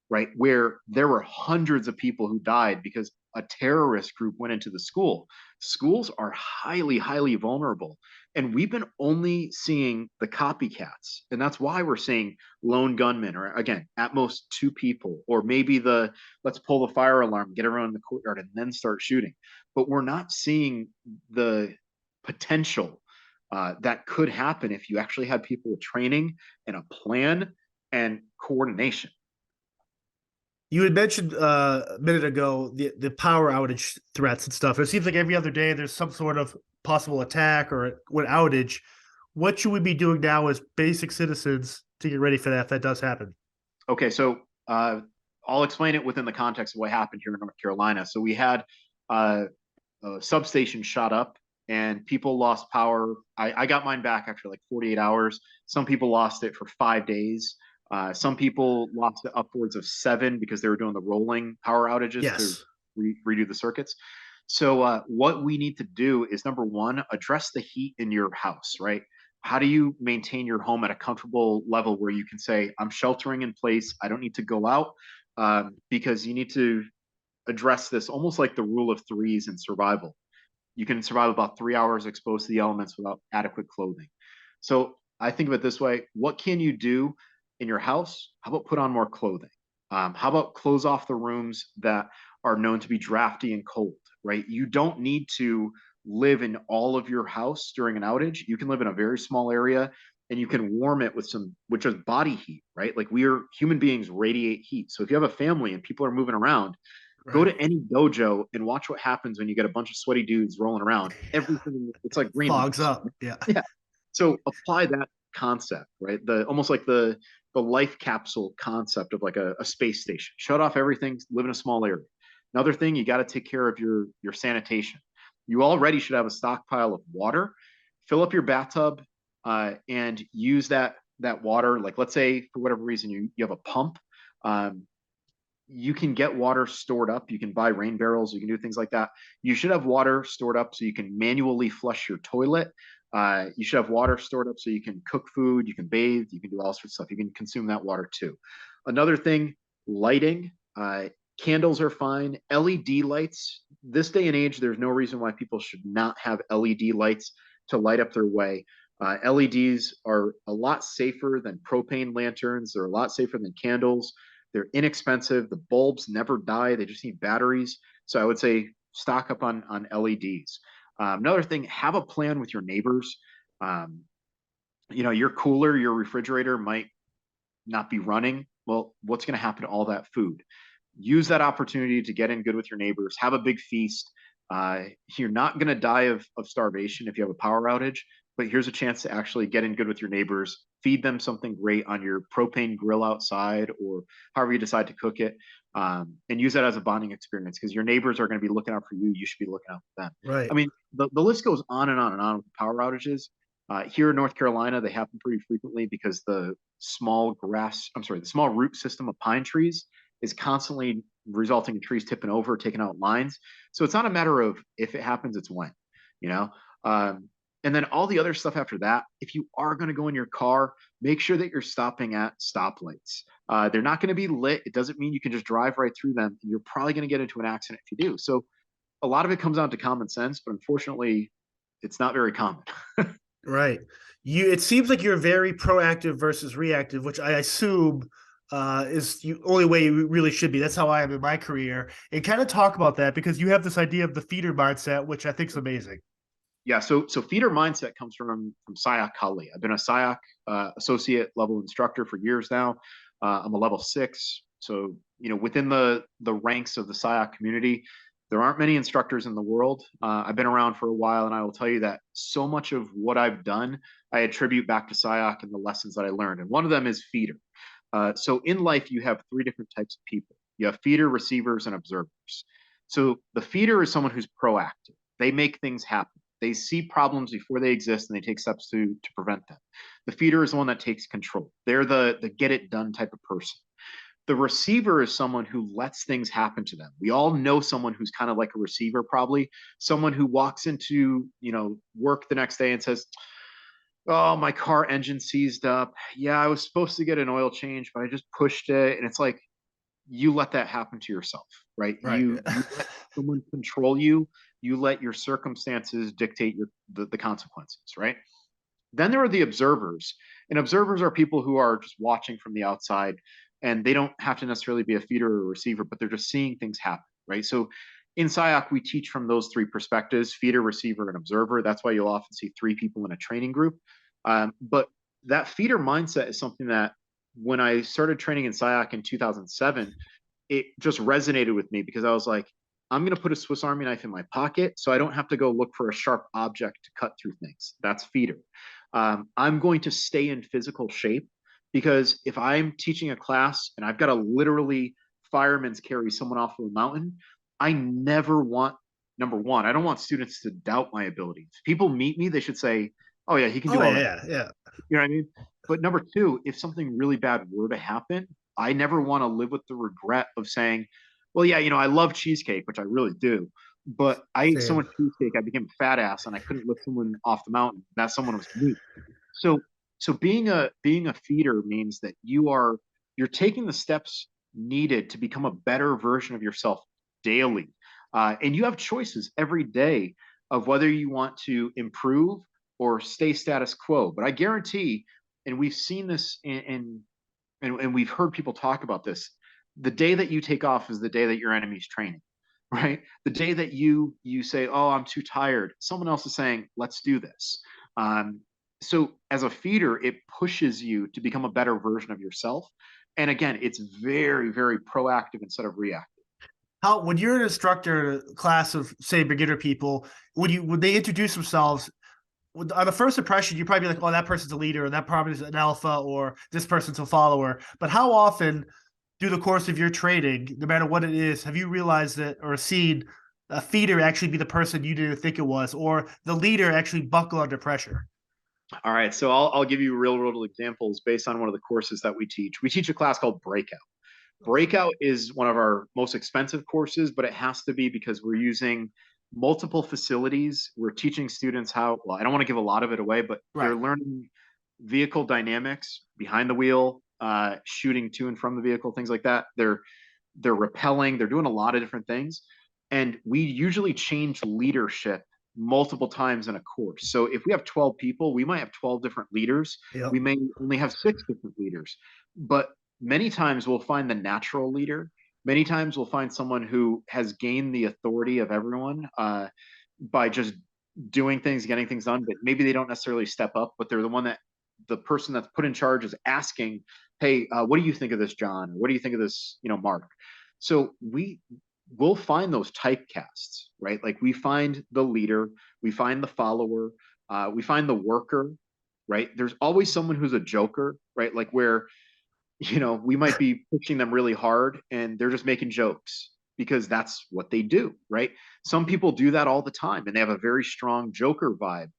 right, where there were hundreds of people who died because a terrorist group went into the school, schools are highly, highly vulnerable. And we've been only seeing the copycats. And that's why we're seeing lone gunmen, or again, at most two people, or maybe let's pull the fire alarm, get around the courtyard, and then start shooting. But we're not seeing the potential that could happen if you actually had people with training and a plan and coordination. You had mentioned a minute ago the power outage threats and stuff. It seems like every other day there's some sort of possible attack or an outage. What should we be doing now as basic citizens to get ready for that if that does happen? Okay, so I'll explain it within the context of what happened here in North Carolina. So we had a substation shot up and people lost power. I got mine back after like 48 hours. Some people lost it for 5 days. Some people lost it upwards of 7 because they were doing the rolling power outages to redo the circuits. So what we need to do is, number one, address the heat in your house, right? How do you maintain your home at a comfortable level where you can say, I'm sheltering in place, I don't need to go out, because you need to address this almost like the rule of threes in survival. You can survive about 3 hours exposed to the elements without adequate clothing. So I think of it this way: what can you do in your house? How about put on more clothing? How about close off the rooms that are known to be drafty and cold, right? You don't need to live in all of your house during an outage. You can live in a very small area and you can warm it with just body heat, right? Like, human beings radiate heat. So if you have a family and people are moving around, go to any dojo and watch what happens when you get a bunch of sweaty dudes rolling around. Everything, it's like fogs greenhouse. up. Yeah. Yeah. So apply that concept, right? Almost like the life capsule concept of like a space station. Shut off everything, live in a small area. Another thing, you got to take care of your sanitation. You already should have a stockpile of water. Fill up your bathtub and use that water. Like, let's say for whatever reason you have a pump. You can get water stored up. You can buy rain barrels. You can do things like that. You should have water stored up so you can manually flush your toilet. You should have water stored up so you can cook food, you can bathe, you can do all sorts of stuff. You can consume that water too. Another thing, lighting. Candles are fine. LED lights. This day and age, there's no reason why people should not have LED lights to light up their way. LEDs are a lot safer than propane lanterns. They're a lot safer than candles. They're inexpensive. The bulbs never die. They just need batteries. So I would say stock up on LEDs. Another thing, have a plan with your neighbors. Your cooler, your refrigerator might not be running. Well, what's going to happen to all that food? Use that opportunity to get in good with your neighbors. Have a big feast. You're not going to die of starvation if you have a power outage, but here's a chance to actually get in good with your neighbors. Feed them something great on your propane grill outside, or however you decide to cook it, and use that as a bonding experience, because your neighbors are going to be looking out for you. You should be looking out for them. Right. I mean, the list goes on and on and on with power outages. Here in North Carolina, they happen pretty frequently because the small root system of pine trees is constantly resulting in trees tipping over, taking out lines. So it's not a matter of if it happens, it's when, and then all the other stuff after that. If you are going to go in your car, make sure that you're stopping at stoplights. They're not going to be lit. It doesn't mean you can just drive right through them. You're probably going to get into an accident if you do. So a lot of it comes down to common sense, but unfortunately, it's not very common. Right. It seems like you're very proactive versus reactive, which I assume is the only way you really should be. That's how I am in my career. And kind of talk about that, because you have this idea of the feeder mindset, which I think is amazing. Yeah, so feeder mindset comes from SIOC Kali. I've been a SIOC associate level instructor for years now. I'm a level 6. So, within the ranks of the SIOC community, there aren't many instructors in the world. I've been around for a while, and I will tell you that so much of what I've done, I attribute back to SIOC and the lessons that I learned. And one of them is feeder. So in life, you have three different types of people. You have feeder, receivers, and observers. So the feeder is someone who's proactive. They make things happen. They see problems before they exist and they take steps to prevent them. The feeder is the one that takes control. They're the get it done type of person. The receiver is someone who lets things happen to them. We all know someone who's kind of like a receiver, probably someone who walks into, work the next day and says, "Oh, my car engine seized up. Yeah, I was supposed to get an oil change, but I just pushed it." And it's like, you let that happen to yourself, right? Right. You let someone control you. You let your circumstances dictate the consequences, right? Then there are the observers, and observers are people who are just watching from the outside, and they don't have to necessarily be a feeder or a receiver, but they're just seeing things happen, right? So in SIOC, we teach from those three perspectives: feeder, receiver, and observer. That's why you'll often see three people in a training group. But that feeder mindset is something that when I started training in SIOC in 2007, it just resonated with me because I was like, I'm going to put a Swiss Army knife in my pocket so I don't have to go look for a sharp object to cut through things. That's feeder. I'm going to stay in physical shape because if I'm teaching a class and I've got to literally fireman's carry someone off of a mountain, I never want, number one, I don't want students to doubt my abilities. If people meet me, they should say, "Oh yeah, he can do all that." Yeah. You know what I mean? But number two, if something really bad were to happen, I never want to live with the regret of saying, "Well, yeah, I love cheesecake," which I really do, but I ate so Same. much cheesecake, I became a fat ass and I couldn't lift someone off the mountain. That someone was me. So, so being a feeder means that you're taking the steps needed to become a better version of yourself daily, and you have choices every day of whether you want to improve or stay status quo. But I guarantee, and we've seen this and we've heard people talk about this, the day that you take off is the day that your enemy's training, right? The day that you say, "Oh, I'm too tired," someone else is saying, "Let's do this." um, so as a feeder, it pushes you to become a better version of yourself, and again, it's very, very proactive instead of reactive. How when you're an instructor in a class of, say, beginner people, would they introduce themselves? On the first impression, you'd probably be like, "Oh, that person's a leader, and that probably is an alpha, or this person's a follower." But how often, through the course of your training, no matter what it is, have you realized that or seen a feeder actually be the person you didn't think it was, or the leader actually buckle under pressure? All right, so I'll give you real world examples based on one of the courses that we teach. We teach a class called Breakout. Breakout is one of our most expensive courses, but it has to be because we're using multiple facilities. We're teaching students how, well, I don't want to give a lot of it away, but they're Right. learning vehicle dynamics behind the wheel, shooting to and from the vehicle, things like that. They're rappelling, they're doing a lot of different things. And we usually change leadership multiple times in a course. So if we have 12 people, we might have 12 different leaders. Yep. We may only have 6 different leaders. But many times we'll find the natural leader. Many times we'll find someone who has gained the authority of everyone by just doing things, getting things done, but maybe they don't necessarily step up, but they're the person that's put in charge is asking, "Hey, what do you think of this, John? What do you think of this, Mark?" So we'll find those typecasts, right? Like we find the leader, we find the follower, we find the worker, right? There's always someone who's a joker, right? Like where we might be pushing them really hard and they're just making jokes because that's what they do, right? Some people do that all the time and they have a very strong joker vibe,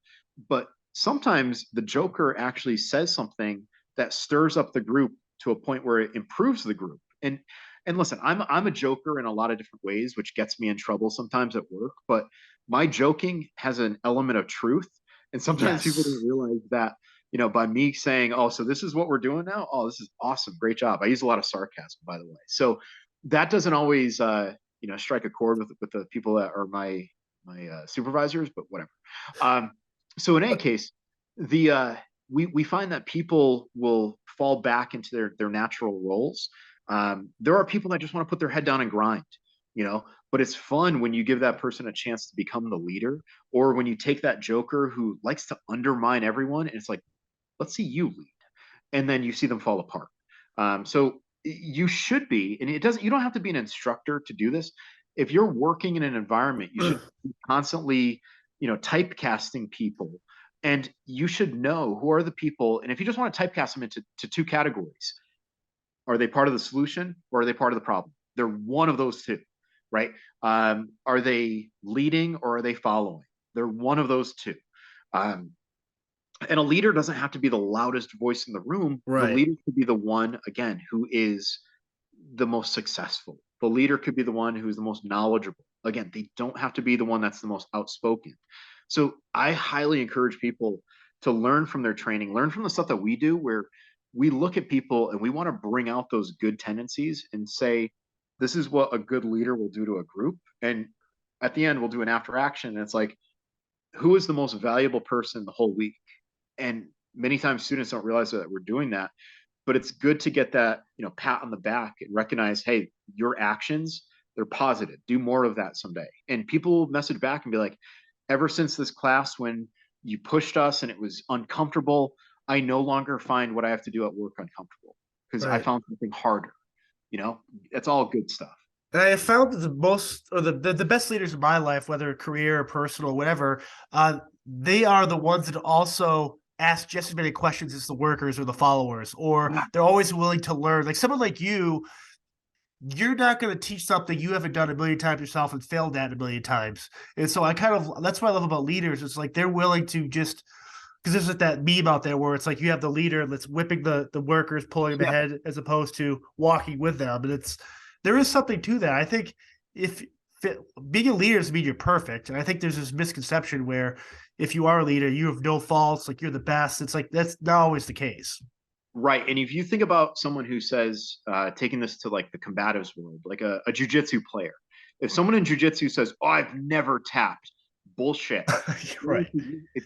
but sometimes the joker actually says something that stirs up the group to a point where it improves the group. And listen, I'm a joker in a lot of different ways, which gets me in trouble sometimes at work, but my joking has an element of truth, and sometimes people Yes. don't realize that, by me saying, "Oh, so this is what we're doing now. Oh, this is awesome. Great job." I use a lot of sarcasm, by the way. So that doesn't always, strike a chord with the people that are my supervisors, but whatever. Um, so in any case, we find that people will fall back into their natural roles. There are people that just want to put their head down and grind, but it's fun when you give that person a chance to become the leader, or when you take that joker who likes to undermine everyone and it's like, "Let's see you lead," and then you see them fall apart. So you should be, and you don't have to be an instructor to do this. If you're working in an environment, you should be constantly, typecasting people, and you should know who are the people. And if you just want to typecast them into two categories, Are they part of the solution or are they part of the problem? They're one of those two, right? Are they leading or are they following? They're one of those two. Um, and a leader doesn't have to be the loudest voice in the room. The Right. leader could be the one, again, who is the most successful. The leader could be the one who's the most knowledgeable. Again, they don't have to be the one that's the most outspoken. So I highly encourage people to learn from their training, learn from the stuff that we do, where we look at people and we want to bring out those good tendencies and say, this is what a good leader will do to a group. And at the end, we'll do an after action. And it's like, who is the most valuable person the whole week? And many times students don't realize that we're doing that, but it's good to get that, pat on the back and recognize, hey, your actions, they're positive. Do more of that someday. And people will message back and be like, ever since this class, when you pushed us and it was uncomfortable, I no longer find what I have to do at work uncomfortable because I Right. found something harder. That's all good stuff. And I found that the most or the best leaders in my life, whether career or personal, whatever, they are the ones that also ask just as many questions as the workers or the followers, or Yeah. they're always willing to learn. Like someone like you're not going to teach something you haven't done a million times yourself and failed at a million times. And so that's what I love about leaders. It's like they're willing to just because there's like that meme out there where it's like you have the leader that's whipping the workers, pulling them Yeah. ahead as opposed to walking with them. And there is something to that. I think if being a leader doesn't mean you're perfect. And I think there's this misconception where if you are a leader, you have no faults, like you're the best. It's like that's not always the case. Right. And if you think about someone who says, taking this to like the combatives world, like a jujitsu player, if someone in jujitsu says, "Oh, I've never tapped," bullshit. Right. If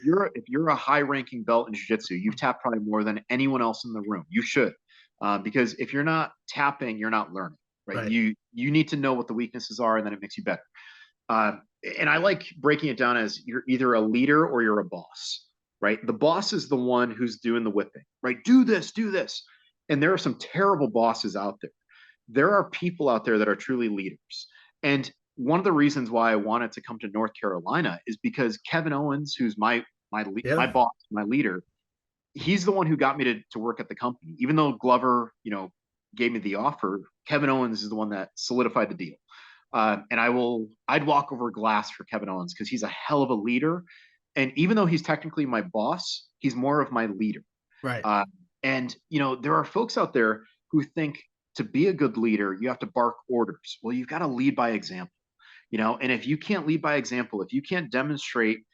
you're a high ranking belt in jiu-jitsu, you've tapped probably more than anyone else in the room. You should, because if you're not tapping, you're not learning, right? Right. You need to know what the weaknesses are, and then it makes you better. Uh, and I like breaking it down as you're either a leader or you're a boss, right? The boss is the one who's doing the whipping, right? Do this, do this. And there are some terrible bosses out there. There are people out there that are truly leaders. And one of the reasons why I wanted to come to North Carolina is because Kevin Owens, who's my Yeah. boss, my leader, he's the one who got me to work at the company. Even though Glover, gave me the offer, Kevin Owens is the one that solidified the deal. And I'd walk over glass for Kevin Owens because he's a hell of a leader. And even though he's technically my boss, he's more of my leader. Right. And there are folks out there who think to be a good leader, you have to bark orders. Well, you've got to lead by example. And if you can't lead by example, if you can't demonstrate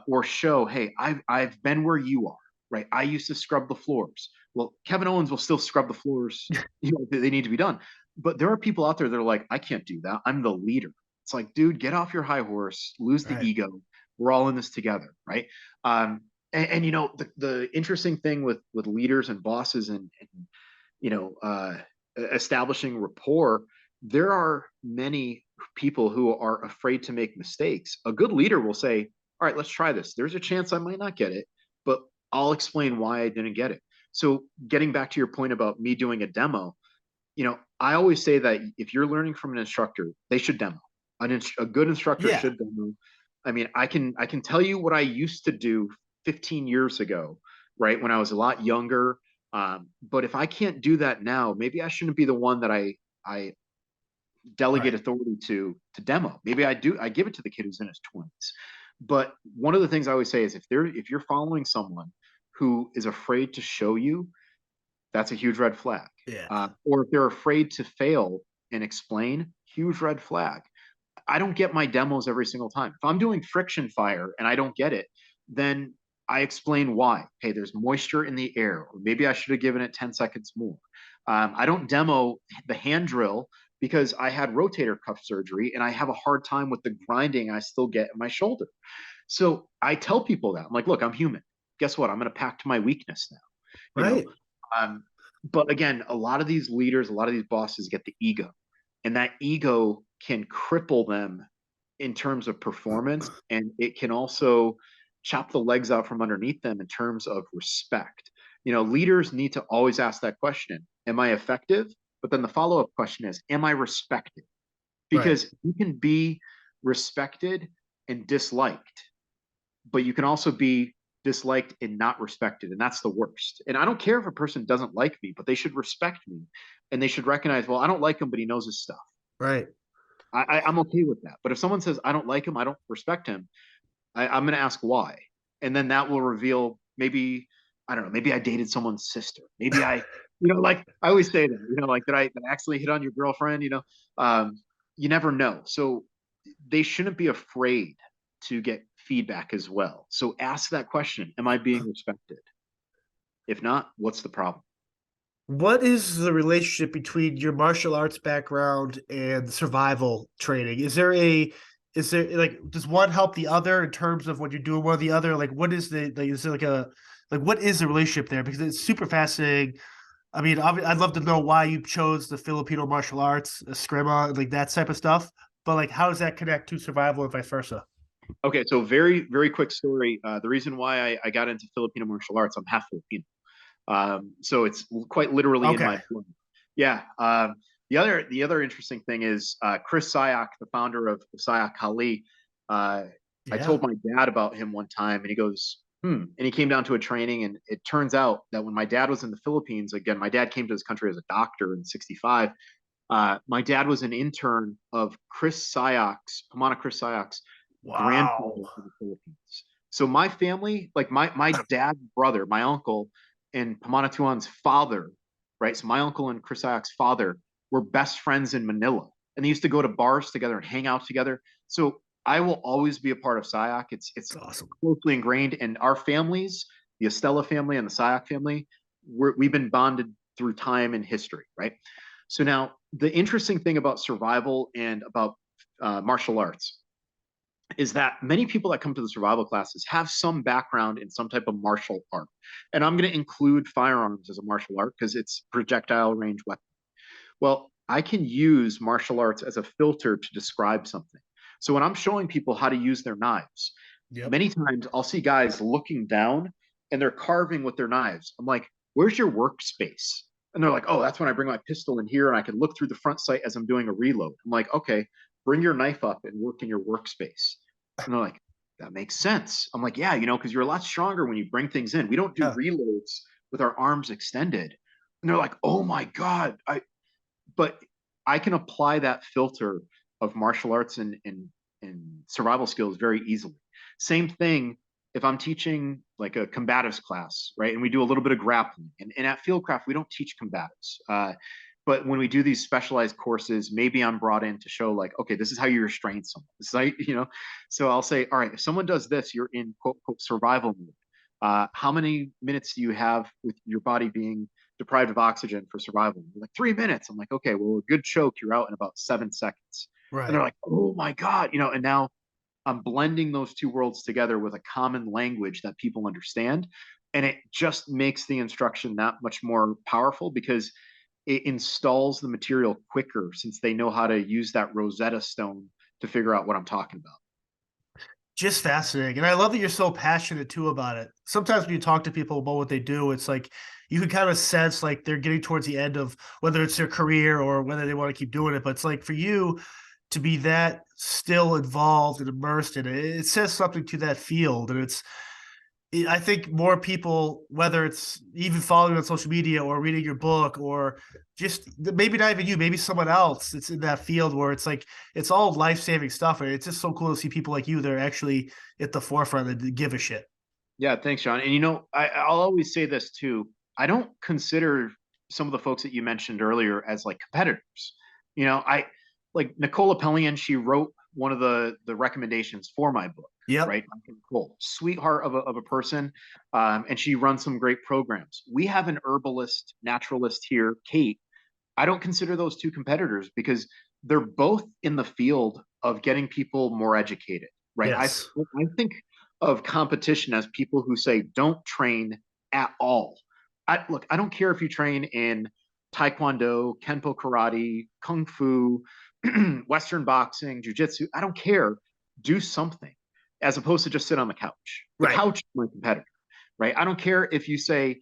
or show, hey, I've been where you are, right? I used to scrub the floors. Well, Kevin Owens will still scrub the floors. They need to be done. But there are people out there that are like, I can't do that. I'm the leader. It's like, dude, get off your high horse, lose the Right. ego. We're all in this together, right? And the interesting thing with leaders and bosses and establishing rapport, there are many people who are afraid to make mistakes. A good leader will say, all right, let's try this. There's a chance I might not get it, but I'll explain why I didn't get it. So getting back to your point about me doing a demo, I always say that if you're learning from an instructor, they should demo. A good instructor Yeah. should demo. I mean, I can tell you what I used to do 15 years ago, right? When I was a lot younger. But if I can't do that now, maybe I shouldn't be the one that I delegate Right. authority to demo. Maybe I give it to the kid who's in his 20s. But one of the things I always say is if you're following someone who is afraid to show you, that's a huge red flag. Yeah. Or if they're afraid to fail and explain, huge red flag. I don't get my demos every single time. If I'm doing friction fire and I don't get it, then I explain why. Hey, there's moisture in the air, or maybe I should have given it 10 seconds more. I don't demo the hand drill because I had rotator cuff surgery and I have a hard time with the grinding I still get in my shoulder. So I tell people that. I'm like, look, I'm human. Guess what? I'm going to pack to my weakness now. You know, Right. but again, a lot of these leaders, a lot of these bosses get the ego, and that ego can cripple them in terms of performance, and it can also chop the legs out from underneath them in terms of respect. Leaders need to always ask that question: am I effective? But then the follow-up question is, am I respected? Right. Because you can be respected and disliked, but you can also be disliked and not respected, and that's the worst. And I don't care if a person doesn't like me, but they should respect me, and they should recognize, well, I don't like him, but he knows his stuff. Right. I'm okay with that. But if someone says I don't like him, I don't respect him, I'm going to ask why, and then that will reveal, maybe, I don't know, maybe I dated someone's sister, maybe I, like I always say that, like that I actually hit on your girlfriend, you never know. So they shouldn't be afraid to get feedback as well. So ask that question: am I being respected? If not, what's the problem? What is the relationship between your martial arts background and survival training? Is there like, does one help the other in terms of when you're doing one or the other? Like, what is is there what is the relationship there? Because it's super fascinating. I mean, I'd love to know why you chose the Filipino martial arts, Eskrima, like that type of stuff. But like, how does that connect to survival and vice versa? Okay, so very, very quick story. The reason why I got into Filipino martial arts, I'm half Filipino. So it's quite literally in Okay. my blood. Yeah. The other interesting thing is Chris Sayak, the founder of Sayak Kali. I told my dad about him one time, and he goes, "Hmm." And he came down to a training, and it turns out that when my dad was in the Philippines, again, my dad came to this country as a doctor in '65. My dad was an intern of Chris Sayak's, Pamana Chris Sayak's grandfather Wow. in the Philippines. So my family, like my dad's brother, my uncle, and Pamanatuan's father, right? So my uncle and Chris Ayak's father were best friends in Manila, and they used to go to bars together and hang out together. So I will always be a part of Sayak. It's That's awesome. closely ingrained, and our families, the Estela family and the Sayak family, we've been bonded through time and history, right? So now the interesting thing about survival and about martial arts is that many people that come to the survival classes have some background in some type of martial art. And I'm going to include firearms as a martial art because it's projectile range weapon. Well, I can use martial arts as a filter to describe something. So when I'm showing people how to use their knives, Yep. many times I'll see guys looking down and they're carving with their knives. I'm like, where's your workspace? And they're like, oh, that's when I bring my pistol in here and I can look through the front sight as I'm doing a reload. I'm like, okay, bring your knife up and work in your workspace. And they're like, that makes sense. I'm like, yeah, because you're a lot stronger when you bring things in. We don't do Yeah. reloads with our arms extended. And they're like, oh my God. But I can apply that filter of martial arts and survival skills very easily. Same thing if I'm teaching like a combatives class, right? And we do a little bit of grappling. And at Fieldcraft, we don't teach combatives. But when we do these specialized courses, maybe I'm brought in to show like, okay, this is how you restrain someone. This is how, so I'll say, all right, if someone does this, you're in quote, quote survival mode. How many minutes do you have with your body being deprived of oxygen for survival? They're like 3 minutes. I'm like, okay, well, a good choke, you're out in about 7 seconds. And they're Right. like, oh my God, and now I'm blending those two worlds together with a common language that people understand. And it just makes the instruction that much more powerful because it installs the material quicker since they know how to use that Rosetta Stone to figure out what I'm talking about. Just fascinating. And I love that you're so passionate too about it. Sometimes when you talk to people about what they do, it's like you can kind of sense like they're getting towards the end of whether it's their career or whether they want to keep doing it. But it's like for you to be that still involved and immersed in it, it says something to that field. And I think more people, whether it's even following on social media or reading your book or just maybe not even you, maybe someone else that's in that field where it's like it's all life-saving stuff. And it's just so cool to see people like you that are actually at the forefront and give a shit. Yeah, thanks, John. And I'll always say this too. I don't consider some of the folks that you mentioned earlier as like competitors. I like Nicola Pellian, she wrote one of the recommendations for my book, Yep. right? Cool. Sweetheart of a person. And she runs some great programs. We have an herbalist, naturalist here, Kate. I don't consider those two competitors because they're both in the field of getting people more educated, right? Yes. I think of competition as people who say don't train at all. Look, I don't care if you train in taekwondo, kenpo karate, kung fu, western boxing, jiu-jitsu. I don't care. Do something as opposed to just sit on the couch. The Right. couch is my competitor, right? I don't care if you say,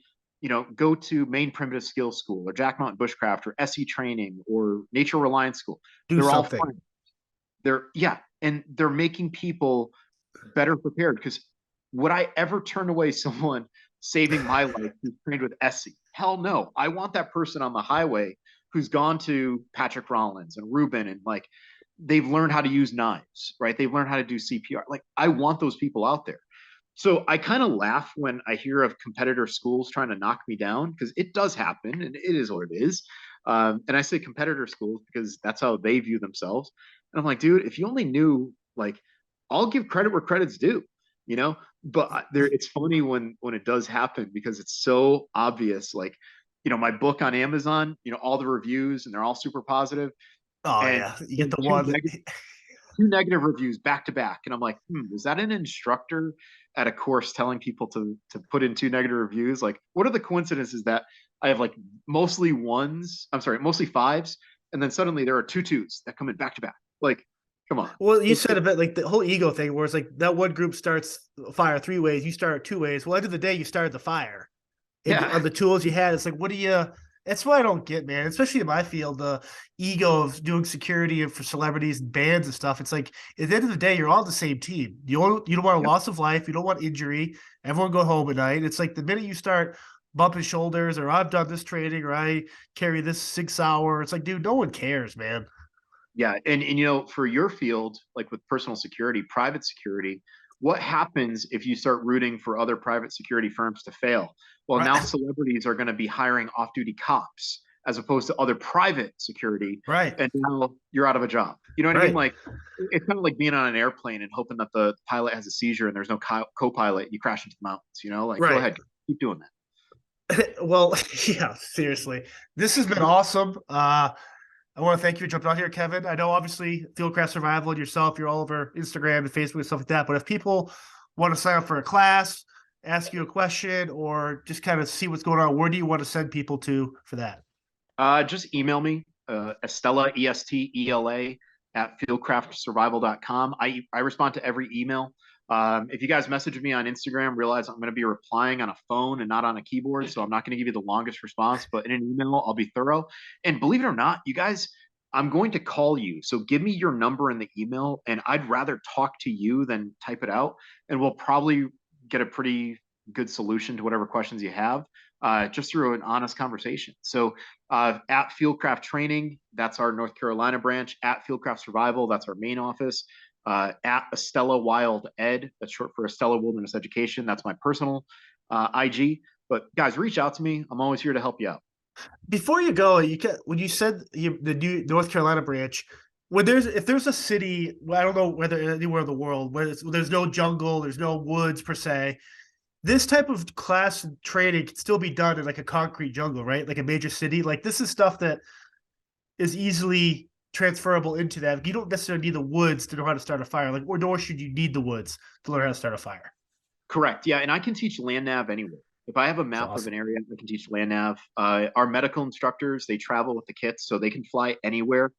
go to Maine Primitive Skills School or Jack Mountain Bushcraft or SE Training or Nature Reliance School. Do They're something. all fun. And they're making people better prepared because would I ever turn away someone saving my life who's trained with SC? Hell no. I want that person on the highway who's gone to Patrick Rollins and Ruben and like they've learned how to use knives, right? They've learned how to do CPR. Like I want those people out there. So I kind of laugh when I hear of competitor schools trying to knock me down because it does happen and it is what it is. And I say competitor schools because that's how they view themselves. And I'm like, dude, if you only knew, like, I'll give credit where credit's due, you know. But there, it's funny when it does happen because it's so obvious. Like, you know, my book on Amazon, you know, all the reviews and they're all super positive, Oh and yeah, you get the one. two negative reviews back to back, and I'm like, was that an instructor at a course telling people to put in two negative reviews? Like, what are the coincidences that I have like mostly ones? I'm sorry, mostly fives, and then suddenly there are two twos that come in back to back. Like, come on. Well, you said a bit like the whole ego thing, where it's like that one group starts fire 3 ways, you start 2 ways. Well, end of the day, you started the fire. Yeah. On the tools you had, it's like, what do you? That's what I don't get, man. Especially in my field, the ego of doing security for celebrities and bands and stuff. It's like at the end of the day, you're all the same team. You don't want a loss of life. You don't want injury. Everyone go home at night. It's like the minute you start bumping shoulders, or I've done this training, or I carry this 6 hour. It's like, dude, no one cares, man. Yeah, and you know, for your field, like with personal security, private security, what happens if you start rooting for other private security firms to fail? Well, now Right. celebrities are going to be hiring off-duty cops as opposed to other private security, Right. and now you're out of a job. You know what I mean? Right. Like it's kind of like being on an airplane and hoping that the pilot has a seizure and there's no co-pilot. You crash into the mountains. You know, like go Right. ahead, keep doing that. Well, yeah, seriously. This has been awesome. I want to thank you for jumping on here, Kevin. I know obviously Fieldcraft Survival and yourself, you're all over Instagram and Facebook and stuff like that. But if people want to sign up for a class, ask you a question, or just kind of see what's going on, where do you want to send people to for that? Just email me, Estela, Estela, at fieldcraftsurvival.com. I respond to every email. If you guys message me on Instagram, realize I'm going to be replying on a phone and not on a keyboard. So I'm not going to give you the longest response, but in an email, I'll be thorough. And believe it or not, you guys, I'm going to call you. So give me your number in the email, and I'd rather talk to you than type it out. And we'll probably get a pretty good solution to whatever questions you have, just through an honest conversation. So at Fieldcraft Training, that's our North Carolina branch. At Fieldcraft Survival, that's our main office. At Estela Wild Ed, that's short for Estela Wilderness Education. That's my personal IG. But guys, reach out to me. I'm always here to help you out. Before you go, when you said the new North Carolina branch, if there's a city, I don't know whether anywhere in the world where there's no jungle, there's no woods per se, this type of class training can still be done in like a concrete jungle, right? Like a major city. Like this is stuff that is easily transferable into that. You don't necessarily need the woods to know how to start a fire. Like, or nor should you need the woods to learn how to start a fire. Correct. Yeah, and I can teach land nav anywhere. If I have a map of an area, I can teach land nav. Our medical instructors, they travel with the kits, so they can fly anywhere.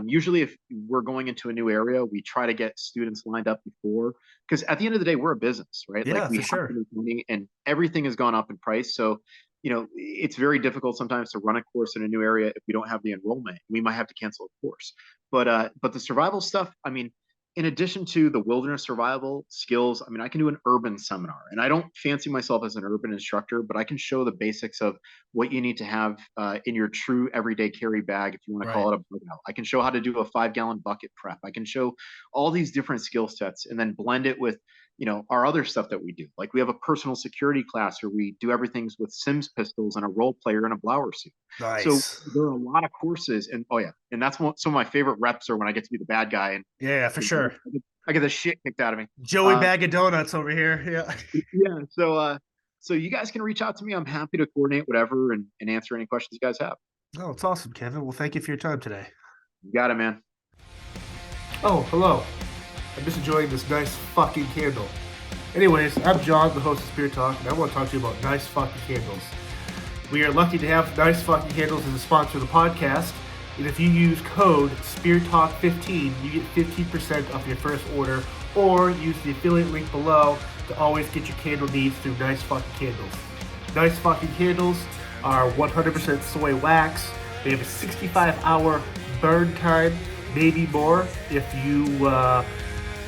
Usually, if we're going into a new area, we try to get students lined up before, because at the end of the day, we're a business, right? Yeah, like we for have sure. to make money, and everything has gone up in price. So, you know, it's very difficult sometimes to run a course in a new area if we don't have the enrollment. We might have to cancel a course. But the survival stuff, I mean, in addition to the wilderness survival skills, I mean, I can do an urban seminar, and I don't fancy myself as an urban instructor, but I can show the basics of what you need to have in your true everyday carry bag, if you want to call it a bug out. I can show how to do a 5-gallon bucket prep. I can show all these different skill sets and then blend it with, you know, our other stuff that we do. Like we have a personal security class where we do everything with Sims pistols and a role player in a blower suit. So Nice. there are a lot of courses, and oh yeah, and that's some of my favorite reps are when I get to be the bad guy and Yeah, for sure. I get the shit kicked out of me. Joey Bag of Donuts over here. Yeah. Yeah. So you guys can reach out to me. I'm happy to coordinate whatever and answer any questions you guys have. Oh, it's awesome, Kevin. Well, thank you for your time today. You got it, man. Oh, hello. I'm just enjoying this nice fucking candle. Anyways, I'm John, the host of Spear Talk, and I want to talk to you about nice fucking candles. We are lucky to have Nice Fucking Candles as a sponsor of the podcast, and if you use code SpearTalk15, you get 15% off your first order, or use the affiliate link below to always get your candle needs through Nice Fucking Candles. Nice Fucking Candles are 100% soy wax. They have a 65-hour burn time, maybe more if you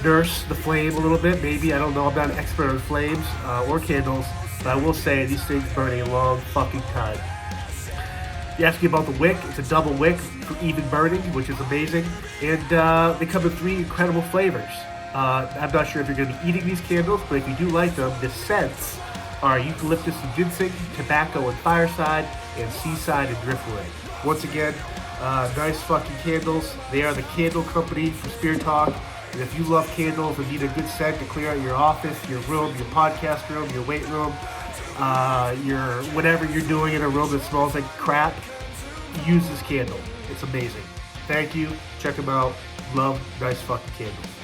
nurse the flame a little bit. Maybe, I don't know. I'm not an expert on flames or candles, but I will say these things burn a long fucking time. You ask me about the wick. It's a double wick for even burning, which is amazing. And they come in 3 incredible flavors. I'm not sure if you're going to be eating these candles, but if you do like them, the scents are eucalyptus and ginseng, tobacco and fireside, and seaside and driftwood. Once again, nice fucking candles. They are the candle company for Spirit Talk. And if you love candles and need a good scent to clear out your office, your room, your podcast room, your weight room, your whatever you're doing in a room that smells like crap, use this candle. It's amazing. Thank you. Check them out. Love nice fucking candles.